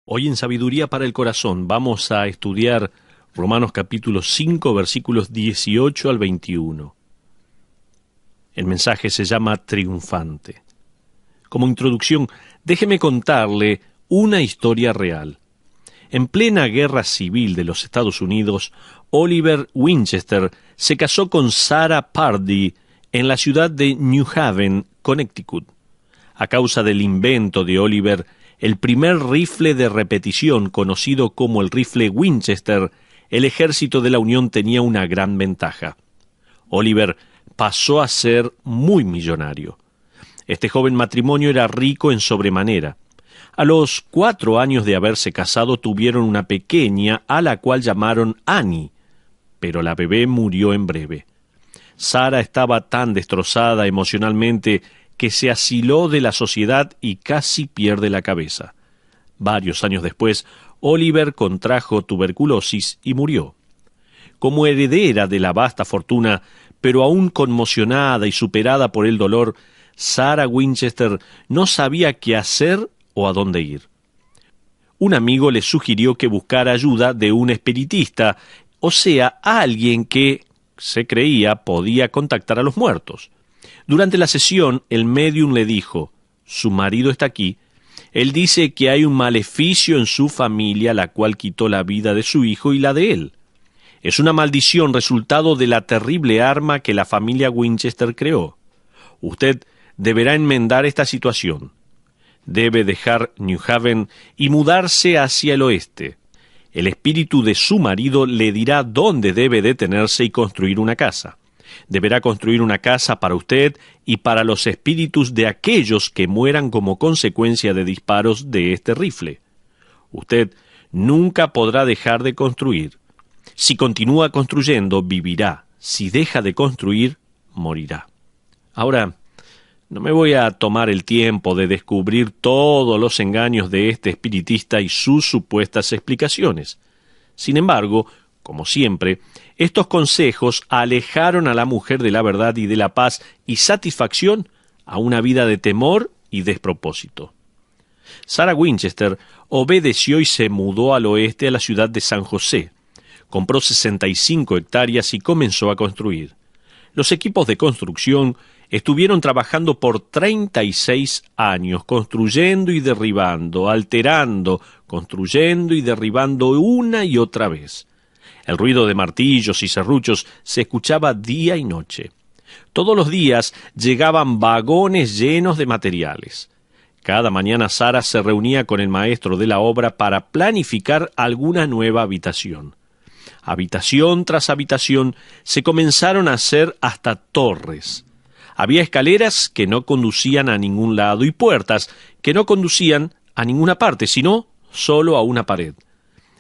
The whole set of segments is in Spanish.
Hoy en Sabiduría para el Corazón vamos a estudiar Romanos capítulo 5, versículos 18 al 21. El mensaje se llama Triunfante. Como introducción, déjeme contarle una historia real. En plena guerra civil de los Estados Unidos, Oliver Winchester se casó con Sarah Pardee en la ciudad de New Haven, Connecticut. A causa del invento de Oliver, el primer rifle de repetición, conocido como el rifle Winchester, el ejército de la Unión tenía una gran ventaja. Oliver pasó a ser muy millonario. Este joven matrimonio era rico en sobremanera. A los 4 años de haberse casado tuvieron una pequeña a la cual llamaron Annie, pero la bebé murió en breve. Sarah estaba tan destrozada emocionalmente que se asiló de la sociedad y casi pierde la cabeza. Varios años después, Oliver contrajo tuberculosis y murió. Como heredera de la vasta fortuna, pero aún conmocionada y superada por el dolor, Sarah Winchester no sabía qué hacer o a dónde ir. Un amigo le sugirió que buscara ayuda de un espiritista, o sea, alguien que, se creía, podía contactar a los muertos. Durante la sesión, el médium le dijo: «Su marido está aquí. Él dice que hay un maleficio en su familia, la cual quitó la vida de su hijo y la de él. Es una maldición resultado de la terrible arma que la familia Winchester creó. Usted deberá enmendar esta situación. Debe dejar New Haven y mudarse hacia el oeste. El espíritu de su marido le dirá dónde debe detenerse y construir una casa. Deberá construir una casa para usted y para los espíritus de aquellos que mueran como consecuencia de disparos de este rifle. Usted nunca podrá dejar de construir. Si continúa construyendo, vivirá. Si deja de construir, morirá». Ahora, no me voy a tomar el tiempo de descubrir todos los engaños de este espiritista y sus supuestas explicaciones. Sin embargo, como siempre, estos consejos alejaron a la mujer de la verdad y de la paz y satisfacción a una vida de temor y despropósito. Sarah Winchester obedeció y se mudó al oeste a la ciudad de San José. Compró 65 hectáreas y comenzó a construir. Los equipos de construcción estuvieron trabajando por 36 años, construyendo y derribando, alterando, construyendo y derribando una y otra vez. El ruido de martillos y serruchos se escuchaba día y noche. Todos los días llegaban vagones llenos de materiales. Cada mañana Sarah se reunía con el maestro de la obra para planificar alguna nueva habitación. Habitación tras habitación se comenzaron a hacer hasta torres. Había escaleras que no conducían a ningún lado y puertas que no conducían a ninguna parte, sino solo a una pared.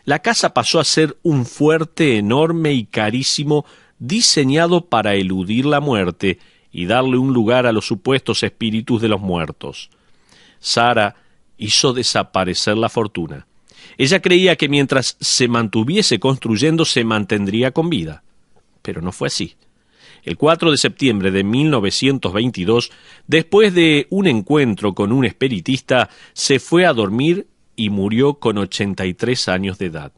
La casa pasó a ser un fuerte enorme y carísimo, diseñado para eludir la muerte y darle un lugar a los supuestos espíritus de los muertos. Sarah hizo desaparecer la fortuna. Ella creía que mientras se mantuviese construyendo se mantendría con vida, pero no fue así. El 4 de septiembre de 1922, después de un encuentro con un espiritista, se fue a dormir y murió con 83 años de edad.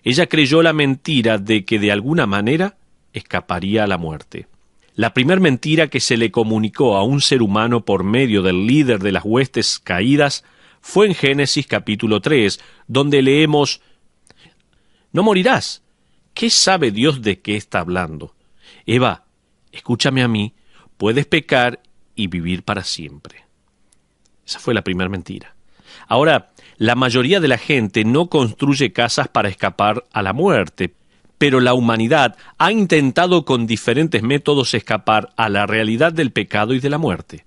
Ella creyó la mentira de que de alguna manera escaparía a la muerte. La primer mentira que se le comunicó a un ser humano por medio del líder de las huestes caídas fue en Génesis capítulo 3, donde leemos: «No morirás». ¿Qué sabe Dios de qué está hablando? Eva, escúchame a mí, puedes pecar y vivir para siempre. Esa fue la primera mentira. Ahora, la mayoría de la gente no construye casas para escapar a la muerte, pero la humanidad ha intentado con diferentes métodos escapar a la realidad del pecado y de la muerte.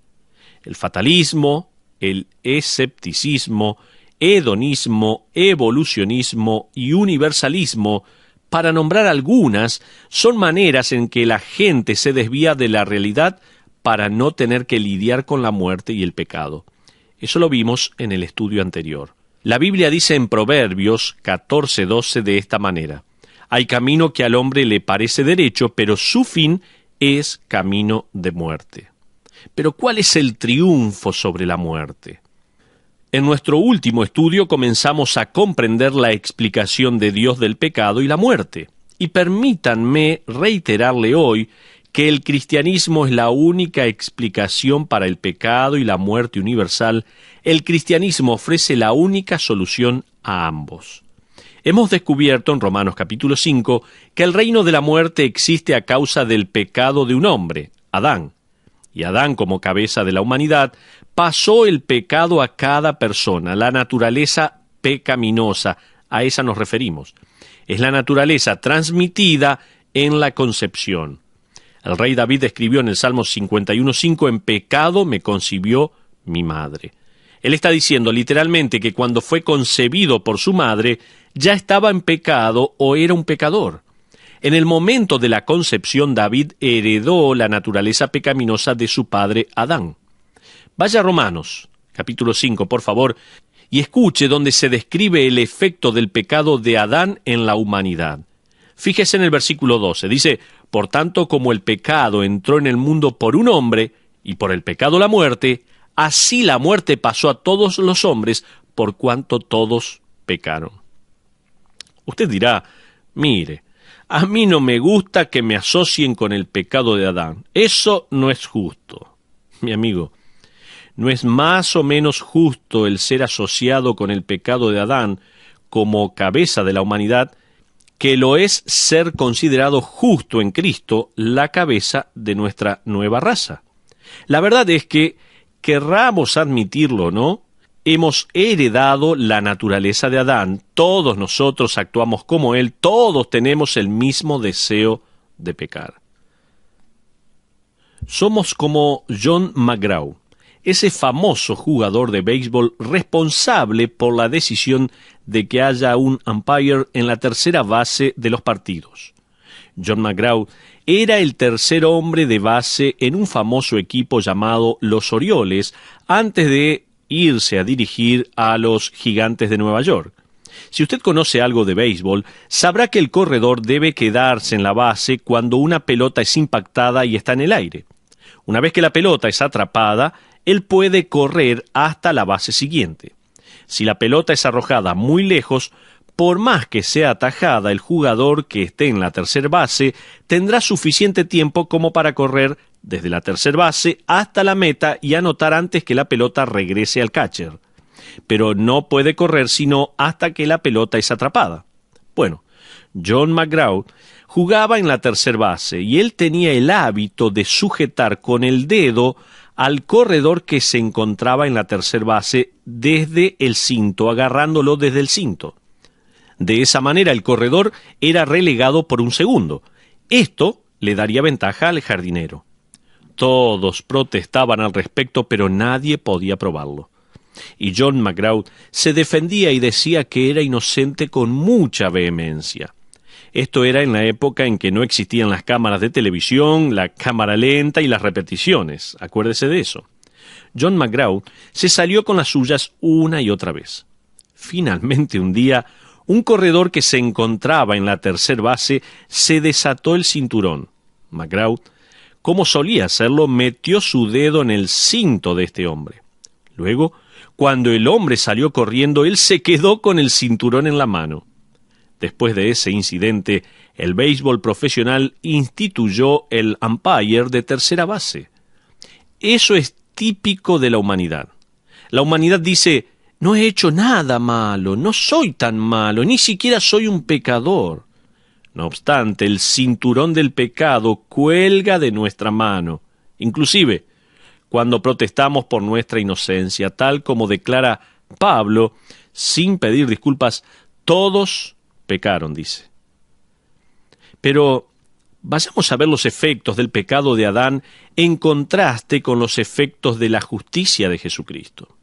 El fatalismo, el escepticismo, hedonismo, evolucionismo y universalismo, para nombrar algunas, son maneras en que la gente se desvía de la realidad para no tener que lidiar con la muerte y el pecado. Eso lo vimos en el estudio anterior. La Biblia dice en Proverbios 14:12 de esta manera: «Hay camino que al hombre le parece derecho, pero su fin es camino de muerte». Pero ¿cuál es el triunfo sobre la muerte? En nuestro último estudio comenzamos a comprender la explicación de Dios del pecado y la muerte. Y permítanme reiterarle hoy que el cristianismo es la única explicación para el pecado y la muerte universal. El cristianismo ofrece la única solución a ambos. Hemos descubierto en Romanos capítulo 5 que el reino de la muerte existe a causa del pecado de un hombre, Adán. Y Adán, como cabeza de la humanidad, pasó el pecado a cada persona, la naturaleza pecaminosa, a esa nos referimos. Es la naturaleza transmitida en la concepción. El rey David escribió en el Salmo 51:5, en pecado me concibió mi madre. Él está diciendo literalmente que cuando fue concebido por su madre, ya estaba en pecado o era un pecador. En el momento de la concepción, David heredó la naturaleza pecaminosa de su padre Adán. Vaya a Romanos, capítulo 5, por favor, y escuche donde se describe el efecto del pecado de Adán en la humanidad. Fíjese en el versículo 12, dice, por tanto, como el pecado entró en el mundo por un hombre, y por el pecado la muerte, así la muerte pasó a todos los hombres, por cuanto todos pecaron. Usted dirá, mire, a mí no me gusta que me asocien con el pecado de Adán. Eso no es justo. Mi amigo, no es más o menos justo el ser asociado con el pecado de Adán como cabeza de la humanidad, que lo es ser considerado justo en Cristo, la cabeza de nuestra nueva raza. La verdad es que, querramos admitirlo o no, hemos heredado la naturaleza de Adán. Todos nosotros actuamos como él, todos tenemos el mismo deseo de pecar. Somos como John McGraw, ese famoso jugador de béisbol responsable por la decisión de que haya un umpire en la tercera base de los partidos. John McGraw era el tercer hombre de base en un famoso equipo llamado los Orioles antes de irse a dirigir a los Gigantes de Nueva York. Si usted conoce algo de béisbol, sabrá que el corredor debe quedarse en la base cuando una pelota es impactada y está en el aire. Una vez que la pelota es atrapada, él puede correr hasta la base siguiente. Si la pelota es arrojada muy lejos, por más que sea atajada, el jugador que esté en la tercera base tendrá suficiente tiempo como para correr desde la tercera base hasta la meta y anotar antes que la pelota regrese al catcher. Pero no puede correr sino hasta que la pelota es atrapada. Bueno, John McGraw jugaba en la tercera base y él tenía el hábito de sujetar con el dedo al corredor que se encontraba en la tercera base desde el cinto, agarrándolo desde el cinto. De esa manera el corredor era relegado por un segundo. Esto le daría ventaja al jardinero. Todos protestaban al respecto, pero nadie podía probarlo. Y John McGraw se defendía y decía que era inocente con mucha vehemencia. Esto era en la época en que no existían las cámaras de televisión, la cámara lenta y las repeticiones. Acuérdese de eso. John McGraw se salió con las suyas una y otra vez. Finalmente un día, un corredor que se encontraba en la tercera base se desató el cinturón. McGraw, como solía hacerlo, metió su dedo en el cinto de este hombre. Luego, cuando el hombre salió corriendo, él se quedó con el cinturón en la mano. Después de ese incidente, el béisbol profesional instituyó el umpire de tercera base. Eso es típico de la humanidad. La humanidad dice, no he hecho nada malo, no soy tan malo, ni siquiera soy un pecador. No obstante, el cinturón del pecado cuelga de nuestra mano. Inclusive, cuando protestamos por nuestra inocencia, tal como declara Pablo, sin pedir disculpas, todos pecaron, dice. Pero vayamos a ver los efectos del pecado de Adán en contraste con los efectos de la justicia de Jesucristo.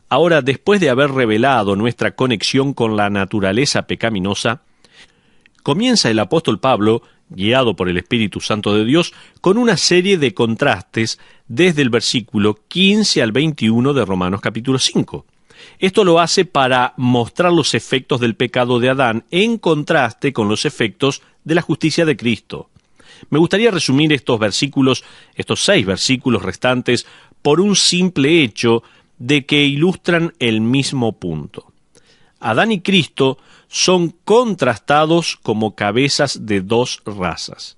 Ahora, después de haber revelado nuestra conexión con la naturaleza pecaminosa, comienza el apóstol Pablo, guiado por el Espíritu Santo de Dios, con una serie de contrastes desde el versículo 15 al 21 de Romanos capítulo 5. Esto lo hace para mostrar los efectos del pecado de Adán en contraste con los efectos de la justicia de Cristo. Me gustaría resumir estos 6 versículos restantes, por un simple hecho de que ilustran el mismo punto. Adán y Cristo son contrastados como cabezas de dos razas.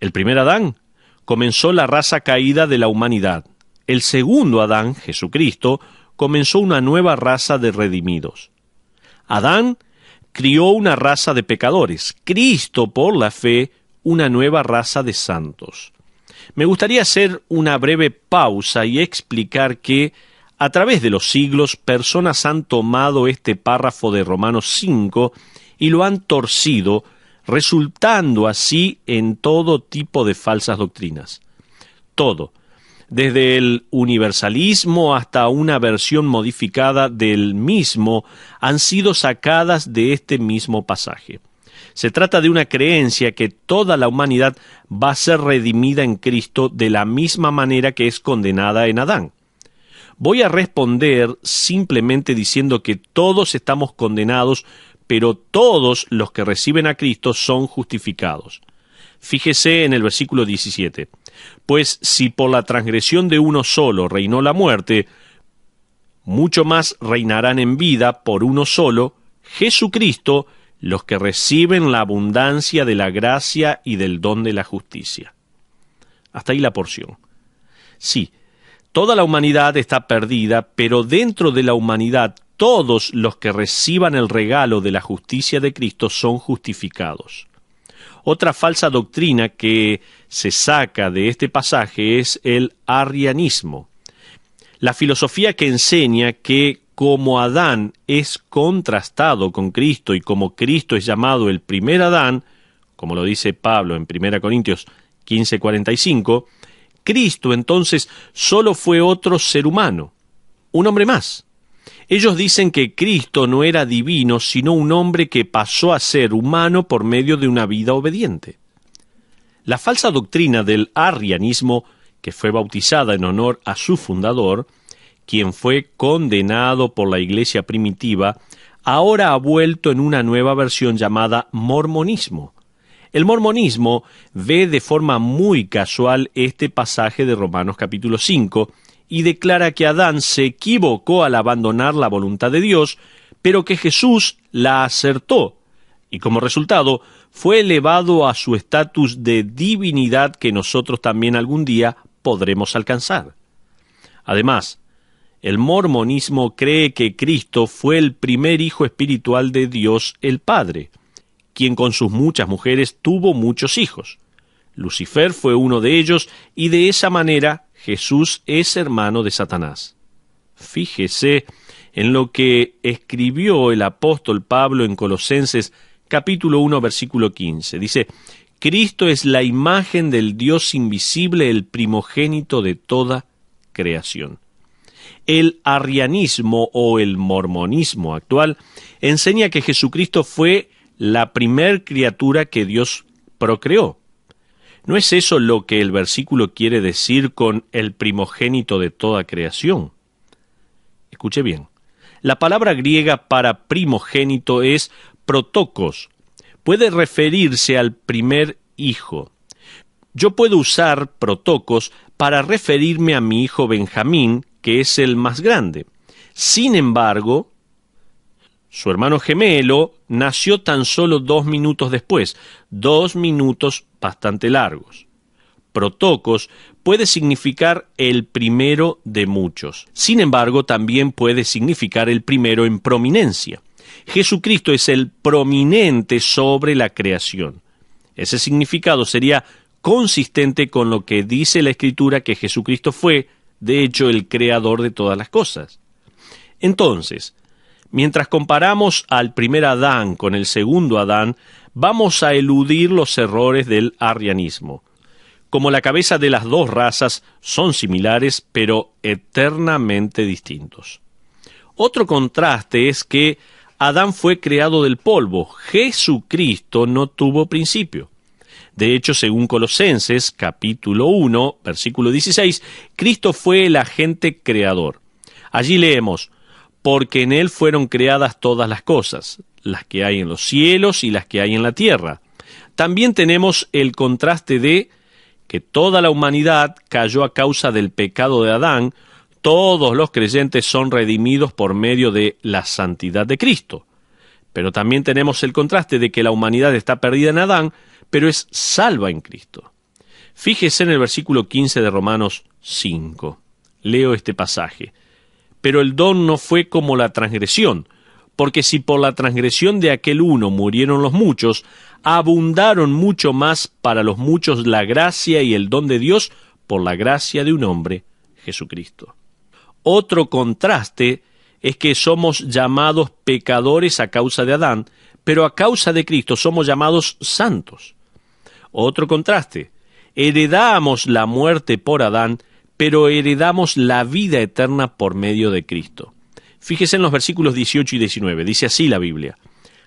El primer Adán comenzó la raza caída de la humanidad. El segundo Adán, Jesucristo, comenzó una nueva raza de redimidos. Adán crió una raza de pecadores. Cristo, por la fe, una nueva raza de santos. Me gustaría hacer una breve pausa y explicar que, a través de los siglos, personas han tomado este párrafo de Romanos 5 y lo han torcido, resultando así en todo tipo de falsas doctrinas. Todo, desde el universalismo hasta una versión modificada del mismo, han sido sacadas de este mismo pasaje. Se trata de una creencia que toda la humanidad va a ser redimida en Cristo de la misma manera que es condenada en Adán. Voy a responder simplemente diciendo que todos estamos condenados, pero todos los que reciben a Cristo son justificados. Fíjese en el versículo 17. Pues si por la transgresión de uno solo reinó la muerte, mucho más reinarán en vida por uno solo, Jesucristo, los que reciben la abundancia de la gracia y del don de la justicia. Hasta ahí la porción. Sí, toda la humanidad está perdida, pero dentro de la humanidad todos los que reciban el regalo de la justicia de Cristo son justificados. Otra falsa doctrina que se saca de este pasaje es el arrianismo. La filosofía que enseña que como Adán es contrastado con Cristo y como Cristo es llamado el primer Adán, como lo dice Pablo en 1 Corintios 15:45, Cristo entonces solo fue otro ser humano, un hombre más. Ellos dicen que Cristo no era divino, sino un hombre que pasó a ser humano por medio de una vida obediente. La falsa doctrina del arrianismo, que fue bautizada en honor a su fundador, quien fue condenado por la iglesia primitiva, ahora ha vuelto en una nueva versión llamada mormonismo. El mormonismo ve de forma muy casual este pasaje de Romanos capítulo 5 y declara que Adán se equivocó al abandonar la voluntad de Dios, pero que Jesús la acertó, y como resultado fue elevado a su estatus de divinidad que nosotros también algún día podremos alcanzar. Además, el mormonismo cree que Cristo fue el primer hijo espiritual de Dios el Padre, quien con sus muchas mujeres tuvo muchos hijos. Lucifer fue uno de ellos y de esa manera Jesús es hermano de Satanás. Fíjese en lo que escribió el apóstol Pablo en Colosenses capítulo 1 versículo 15. Dice, Cristo es la imagen del Dios invisible, el primogénito de toda creación. El arrianismo o el mormonismo actual enseña que Jesucristo fue la primer criatura que Dios procreó. ¿No es eso lo que el versículo quiere decir con el primogénito de toda creación? Escuche bien. La palabra griega para primogénito es protokos. Puede referirse al primer hijo. Yo puedo usar protokos para referirme a mi hijo Benjamín, que es el más grande. Sin embargo, su hermano gemelo nació tan solo 2 minutos después, 2 minutos bastante largos. Protokos puede significar el primero de muchos. Sin embargo, también puede significar el primero en prominencia. Jesucristo es el prominente sobre la creación. Ese significado sería consistente con lo que dice la Escritura que Jesucristo fue, de hecho, el creador de todas las cosas. Entonces, mientras comparamos al primer Adán con el segundo Adán, vamos a eludir los errores del arrianismo. Como la cabeza de las dos razas son similares, pero eternamente distintos. Otro contraste es que Adán fue creado del polvo. Jesucristo no tuvo principio. De hecho, según Colosenses, capítulo 1, versículo 16, Cristo fue el agente creador. Allí leemos, porque en Él fueron creadas todas las cosas, las que hay en los cielos y las que hay en la tierra. También tenemos el contraste de que toda la humanidad cayó a causa del pecado de Adán, Todos los creyentes son redimidos por medio de la santidad de Cristo. Pero también tenemos el contraste de que la humanidad está perdida en Adán, pero es salva en Cristo. Fíjese en el versículo 15 de Romanos 5. Leo este pasaje. Pero el don no fue como la transgresión, porque si por la transgresión de aquel uno murieron los muchos, abundaron mucho más para los muchos la gracia y el don de Dios por la gracia de un hombre, Jesucristo. Otro contraste es que somos llamados pecadores a causa de Adán, pero a causa de Cristo somos llamados santos. Otro contraste, heredamos la muerte por Adán, pero heredamos la vida eterna por medio de Cristo. Fíjese en los versículos 18 y 19, dice así la Biblia.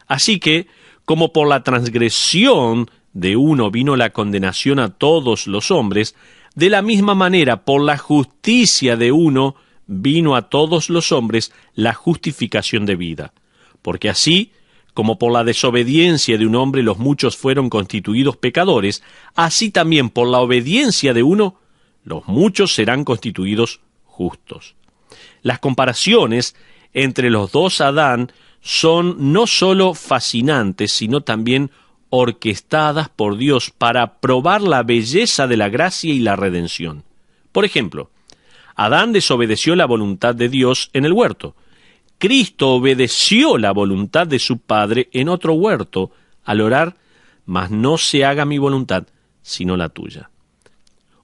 Así que, como por la transgresión de uno vino la condenación a todos los hombres, de la misma manera, por la justicia de uno vino a todos los hombres la justificación de vida. Porque así, como por la desobediencia de un hombre los muchos fueron constituidos pecadores, así también por la obediencia de uno, los muchos serán constituidos justos. Las comparaciones entre los dos Adán son no solo fascinantes, sino también orquestadas por Dios para probar la belleza de la gracia y la redención. Por ejemplo, Adán desobedeció la voluntad de Dios en el huerto. Cristo obedeció la voluntad de su Padre en otro huerto al orar, mas no se haga mi voluntad, sino la tuya.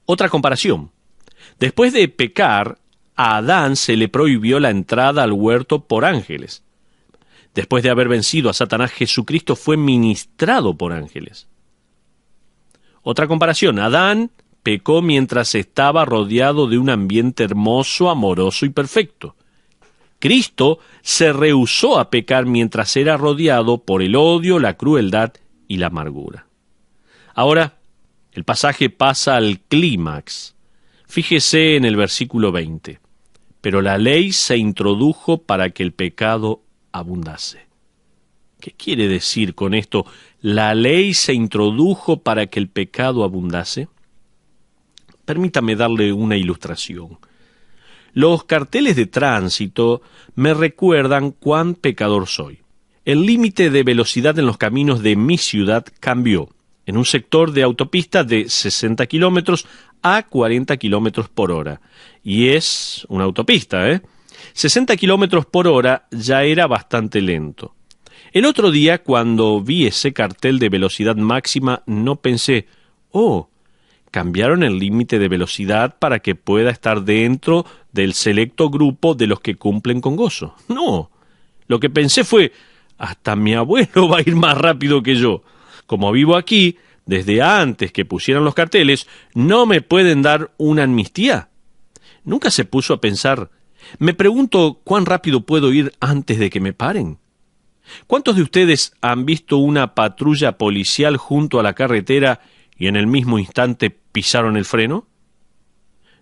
Otra comparación. Después de pecar, a Adán se le prohibió la entrada al huerto por ángeles. Después de haber vencido a Satanás, Jesucristo fue ministrado por ángeles. Otra comparación. Adán pecó mientras estaba rodeado de un ambiente hermoso, amoroso y perfecto. Cristo se rehusó a pecar mientras era rodeado por el odio, la crueldad y la amargura. Ahora, el pasaje pasa al clímax. Fíjese en el versículo 20. Pero la ley se introdujo para que el pecado abundase. ¿Qué quiere decir con esto? ¿La ley se introdujo para que el pecado abundase? Permítame darle una ilustración. Los carteles de tránsito me recuerdan cuán pecador soy. El límite de velocidad en los caminos de mi ciudad cambió. En un sector de autopista de 60 kilómetros a 40 kilómetros por hora. Y es una autopista, 60 kilómetros por hora ya era bastante lento. El otro día, cuando vi ese cartel de velocidad máxima, no pensé, cambiaron el límite de velocidad para que pueda estar dentro del selecto grupo de los que cumplen con gozo. No, lo que pensé fue, hasta mi abuelo va a ir más rápido que yo. Como vivo aquí, desde antes que pusieran los carteles, ¿no me pueden dar una amnistía? Nunca se puso a pensar, me pregunto cuán rápido puedo ir antes de que me paren. ¿Cuántos de ustedes han visto una patrulla policial junto a la carretera y en el mismo instante pisaron el freno?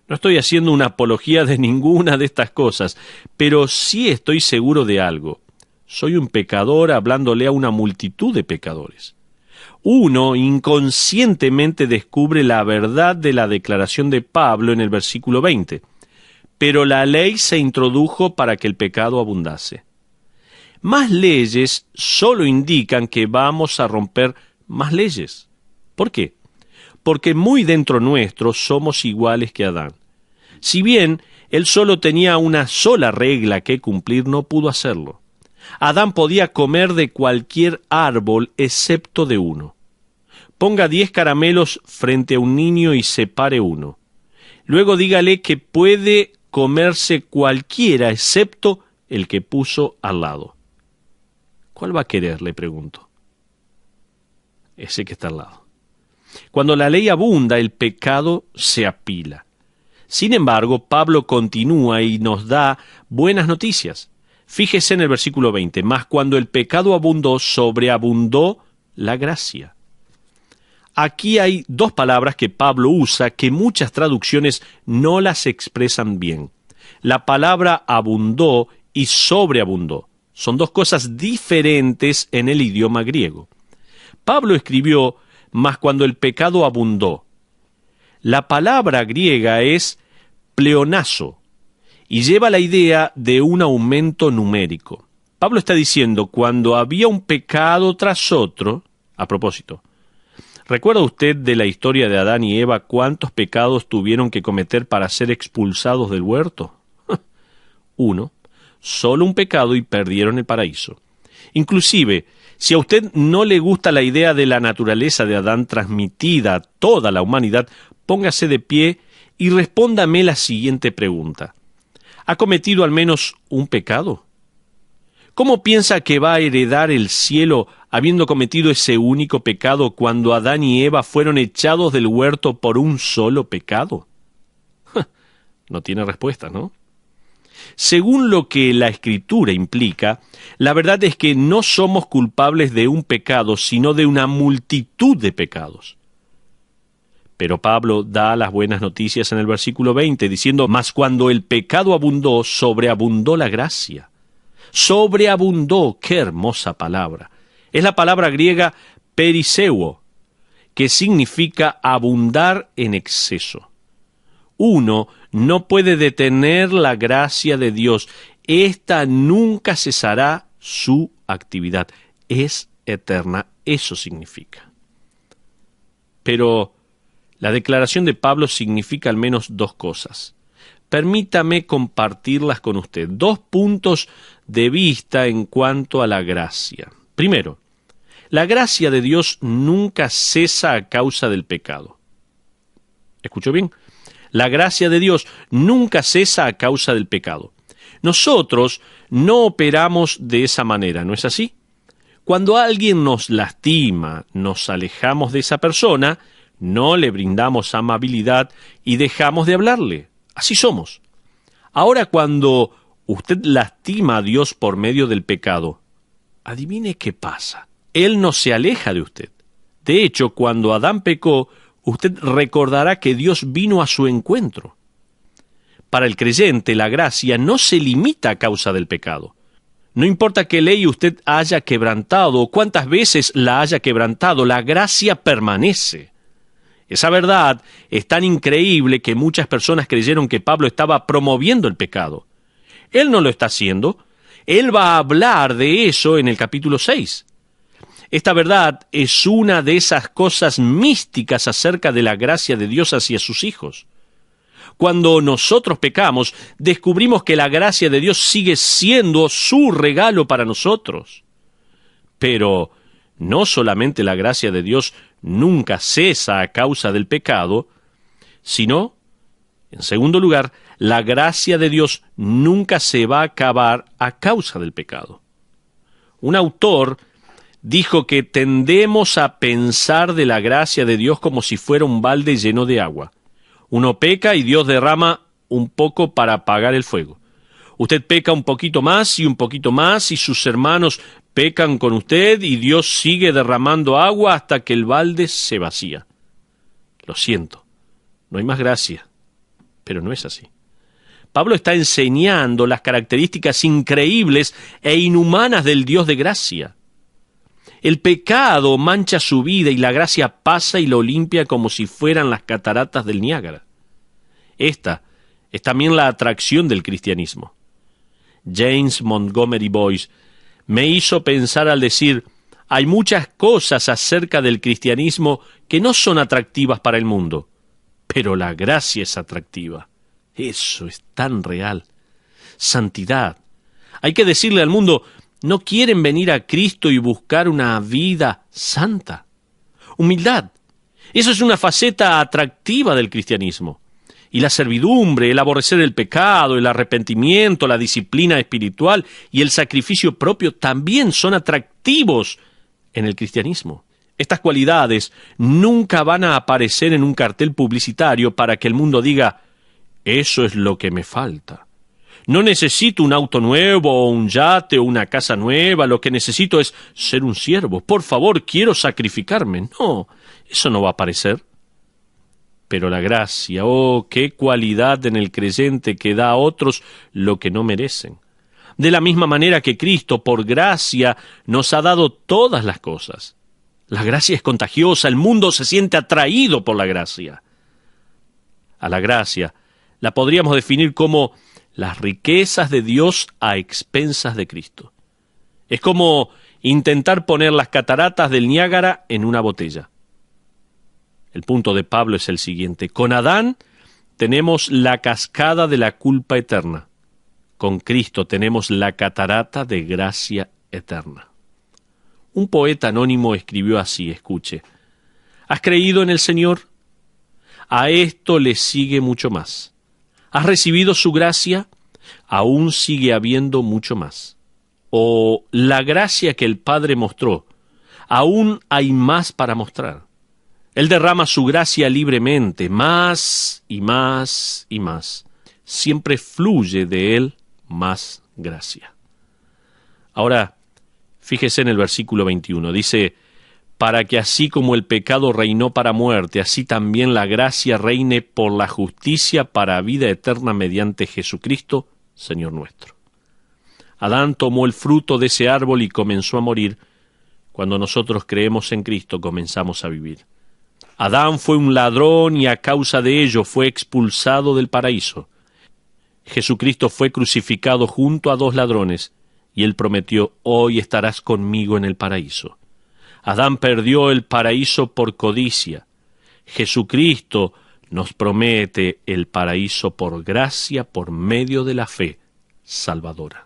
No estoy haciendo una apología de ninguna de estas cosas, pero sí estoy seguro de algo. Soy un pecador hablándole a una multitud de pecadores. Uno inconscientemente descubre la verdad de la declaración de Pablo en el versículo 20. Pero la ley se introdujo para que el pecado abundase. Más leyes solo indican que vamos a romper más leyes. ¿Por qué? Porque muy dentro nuestro somos iguales que Adán. Si bien él solo tenía una sola regla que cumplir, no pudo hacerlo. Adán podía comer de cualquier árbol excepto de uno. Ponga 10 caramelos frente a un niño y separe uno. Luego dígale que puede comerse cualquiera excepto el que puso al lado. ¿Cuál va a querer?, le pregunto. Ese que está al lado. Cuando la ley abunda, el pecado se apila. Sin embargo, Pablo continúa y nos da buenas noticias. Fíjese en el versículo 20. Mas cuando el pecado abundó, sobreabundó la gracia. Aquí hay dos palabras que Pablo usa que muchas traducciones no las expresan bien. La palabra abundó y sobreabundó. Son dos cosas diferentes en el idioma griego. Pablo escribió, mas cuando el pecado abundó. La palabra griega es pleonazo, y lleva la idea de un aumento numérico. Pablo está diciendo, cuando había un pecado tras otro, a propósito, ¿recuerda usted de la historia de Adán y Eva cuántos pecados tuvieron que cometer para ser expulsados del huerto? Uno, solo un pecado y perdieron el paraíso. Inclusive, si a usted no le gusta la idea de la naturaleza de Adán transmitida a toda la humanidad, póngase de pie y respóndame la siguiente pregunta. ¿Ha cometido al menos un pecado? ¿Cómo piensa que va a heredar el cielo habiendo cometido ese único pecado cuando Adán y Eva fueron echados del huerto por un solo pecado? No tiene respuesta, ¿no? Según lo que la Escritura implica, la verdad es que no somos culpables de un pecado, sino de una multitud de pecados. Pero Pablo da las buenas noticias en el versículo 20, diciendo, «Mas cuando el pecado abundó, sobreabundó la gracia». Sobreabundó, qué hermosa palabra. Es la palabra griega periseuo, que significa abundar en exceso. Uno no puede detener la gracia de Dios. Esta nunca cesará su actividad. Es eterna, eso significa. Pero la declaración de Pablo significa al menos dos cosas. Permítame compartirlas con usted. Dos puntos de vista en cuanto a la gracia. Primero, la gracia de Dios nunca cesa a causa del pecado. ¿Escuchó bien? La gracia de Dios nunca cesa a causa del pecado. Nosotros no operamos de esa manera, ¿no es así? Cuando alguien nos lastima, nos alejamos de esa persona, no le brindamos amabilidad y dejamos de hablarle. Así somos. Ahora, cuando usted lastima a Dios por medio del pecado, adivine qué pasa. Él no se aleja de usted. De hecho, cuando Adán pecó, usted recordará que Dios vino a su encuentro. Para el creyente, la gracia no se limita a causa del pecado. No importa qué ley usted haya quebrantado o cuántas veces la haya quebrantado, la gracia permanece. Esa verdad es tan increíble que muchas personas creyeron que Pablo estaba promoviendo el pecado. Él no lo está haciendo. Él va a hablar de eso en el capítulo 6. Esta verdad es una de esas cosas místicas acerca de la gracia de Dios hacia sus hijos. Cuando nosotros pecamos, descubrimos que la gracia de Dios sigue siendo su regalo para nosotros. Pero no solamente la gracia de Dios nunca cesa a causa del pecado, sino, en segundo lugar, la gracia de Dios nunca se va a acabar a causa del pecado. Un autor dijo que tendemos a pensar de la gracia de Dios como si fuera un balde lleno de agua. Uno peca y Dios derrama un poco para apagar el fuego. Usted peca un poquito más y sus hermanos pecan con usted y Dios sigue derramando agua hasta que el balde se vacía. Lo siento, no hay más gracia, pero no es así. Pablo está enseñando las características increíbles e inhumanas del Dios de gracia. El pecado mancha su vida y la gracia pasa y lo limpia como si fueran las cataratas del Niágara. Esta es también la atracción del cristianismo. James Montgomery Boyce me hizo pensar al decir, hay muchas cosas acerca del cristianismo que no son atractivas para el mundo, pero la gracia es atractiva. Eso es tan real. Santidad. Hay que decirle al mundo, no quieren venir a Cristo y buscar una vida santa. Humildad. Eso es una faceta atractiva del cristianismo. Y la servidumbre, el aborrecer el pecado, el arrepentimiento, la disciplina espiritual y el sacrificio propio también son atractivos en el cristianismo. Estas cualidades nunca van a aparecer en un cartel publicitario para que el mundo diga, eso es lo que me falta. No necesito un auto nuevo o un yate o una casa nueva, lo que necesito es ser un siervo. Por favor, quiero sacrificarme. No, eso no va a aparecer. Pero la gracia, oh, qué cualidad en el creyente que da a otros lo que no merecen. De la misma manera que Cristo, por gracia, nos ha dado todas las cosas. La gracia es contagiosa, el mundo se siente atraído por la gracia. A la gracia la podríamos definir como las riquezas de Dios a expensas de Cristo. Es como intentar poner las cataratas del Niágara en una botella. El punto de Pablo es el siguiente: con Adán tenemos la cascada de la culpa eterna. Con Cristo tenemos la catarata de gracia eterna. Un poeta anónimo escribió así, escuche: ¿has creído en el Señor? A esto le sigue mucho más. ¿Has recibido su gracia? Aún sigue habiendo mucho más. O la gracia que el Padre mostró, aún hay más para mostrar. Él derrama su gracia libremente, más y más y más. Siempre fluye de Él más gracia. Ahora, fíjese en el versículo 21, dice: para que así como el pecado reinó para muerte, así también la gracia reine por la justicia para vida eterna mediante Jesucristo, Señor nuestro. Adán tomó el fruto de ese árbol y comenzó a morir. Cuando nosotros creemos en Cristo, comenzamos a vivir. Adán fue un ladrón y a causa de ello fue expulsado del paraíso. Jesucristo fue crucificado junto a dos ladrones, y él prometió: hoy estarás conmigo en el paraíso. Adán perdió el paraíso por codicia. Jesucristo nos promete el paraíso por gracia, por medio de la fe salvadora.